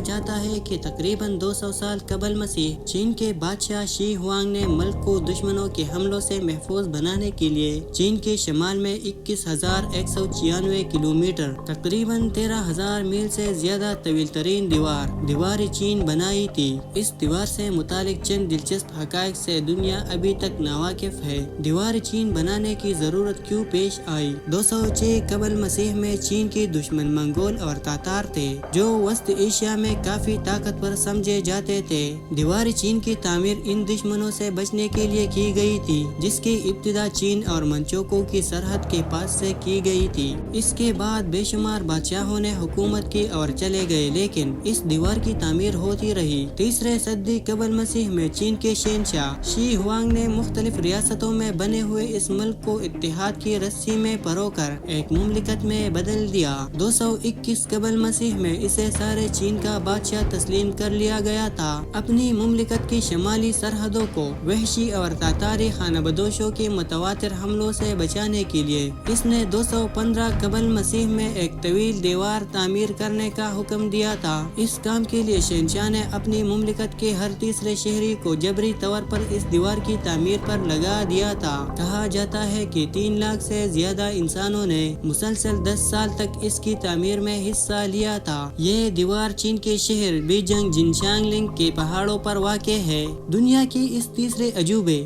जाता है कि तकरीबन 200 साल कबल मसीह चीन के बादशाह शी हुआंग ने मुल्क को दुश्मनों के हमलों से महफूज बनाने के लिए चीन के शमाल में 21,196 किलोमीटर तकरीबन 13,000 मील से ज्यादा तवील तरीन दीवार चीन बनाई थी। इस दीवार से मुतालिक चंद दिलचस्प हकायक से दुनिया अभी तक नावाकिफ है। दीवार चीन बनाने की जरूरत क्यों पेश आई? 206 कबल मसीह में चीन के दुश्मन मंगोल और तातार थे, जो वस्त एशिया में काफी ताकतवर समझे जाते थे। दीवार चीन की तामीर इन दुश्मनों से बचने के लिए की गई थी, जिसकी इब्तिदा चीन और मंचोकों की सरहद के पास से की गई थी। इसके बाद बेशुमार बादशाहों ने हुकूमत की और चले गए, लेकिन इस दीवार की तामीर होती रही। तीसरे सदी कबल मसीह में चीन के शहंशाह शी हुआंग ने मुख्तलिफ रियासतों में बने हुए इस मुल्क को इत्तेहाद की रस्सी में परोकर एक मुमलिकत में बदल दिया। 221 कबल मसीह में इसे सारे चीन का बादशाह तस्लीम कर लिया गया था। अपनी मुमलिकत की शमाली सरहदों को वहशी और तातारी खानाबदोशों के मुतवातिर हमलों से बचाने के लिए इसने 215 कबल मसीह में एक तवील दीवार तामीर करने का हुक्म दिया था। इस काम के लिए शहंशाह ने अपनी मुमलिकत के हर तीसरे शहरी को जबरी तौर पर इस दीवार की तामीर पर लगा दिया था। कहा जाता है कि 3 लाख से ज्यादा इंसानों ने मुसलसल 10 साल तक इसकी तामीर में हिस्सा लिया था। ये दीवार चीन के शहर बीजिंग जिनशांगलिंग के पहाड़ों पर वाक़े है। दुनिया की इस तीसरे अजूबे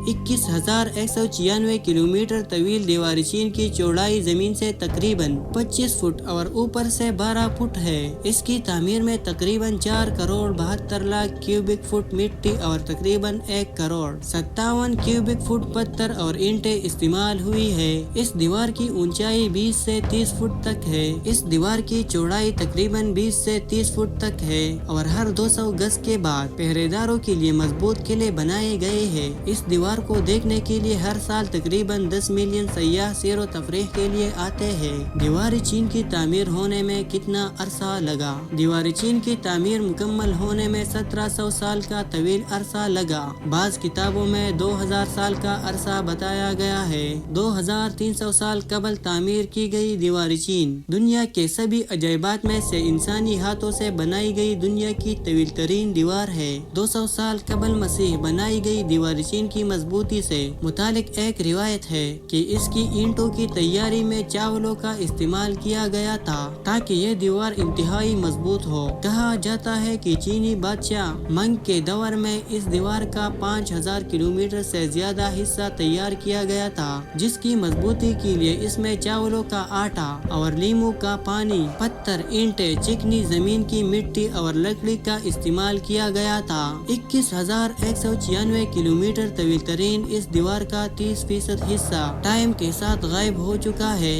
21,196 किलोमीटर तवील दीवार चीन की चौड़ाई जमीन से तकरीबन 25 फुट और ऊपर से 12 फुट है। इसकी तामीर में तकरीबन 4 करोड़ 72 लाख क्यूबिक फुट मिट्टी और तकरीबन 1 करोड़ 57 क्यूबिक फुट पत्थर और ईंटें इस्तेमाल हुई है। इस दीवार की ऊंचाई 20 से 30 फुट तक है। इस दीवार की चौड़ाई तकरीबन 20 से 30 फुट तक है और हर 200 गज के बाद पहरेदारों के लिए मजबूत किले बनाए गए हैं। इस दीवार को देखने के लिए हर साल तकरीबन 10 मिलियन सयाह सैर तफरीह के लिए आते हैं। दीवार चीन की तामीर होने में कितना अरसा लगा? दीवार चीन की तामीर मुकम्मल होने में 1700 साल का तवील अरसा लगा। बाज किताबों में 2000 साल का अरसा बताया गया है। 2300 साल कबल तामीर की गई दीवार चीन दुनिया के सभी अजायबात में से इंसानी हाथों से बनाई गई दुनिया की तवील तरीन दीवार है। 200 साल कबल मसीह बनाई गई दीवार चीन की मजबूती से मुतालिक एक रिवायत है कि इसकी ईंटों की तैयारी में चावलों का इस्तेमाल किया गया था ताकि ये दीवार इंतहाई मजबूत हो। कहा जाता है कि चीनी बादशाह मंग के दौर में इस दीवार का 5000 किलोमीटर से ज्यादा हिस्सा तैयार किया गया था, जिसकी मजबूती के लिए इसमें चावलों का आटा और नींबू का पानी, पत्थर, ईंटें, चिकनी जमीन की मिट्टी और लकड़ी का इस्तेमाल किया गया था। 21,196 किलोमीटर तवील तरीन इस दीवार का 30% हिस्सा टाइम के साथ गायब हो चुका है।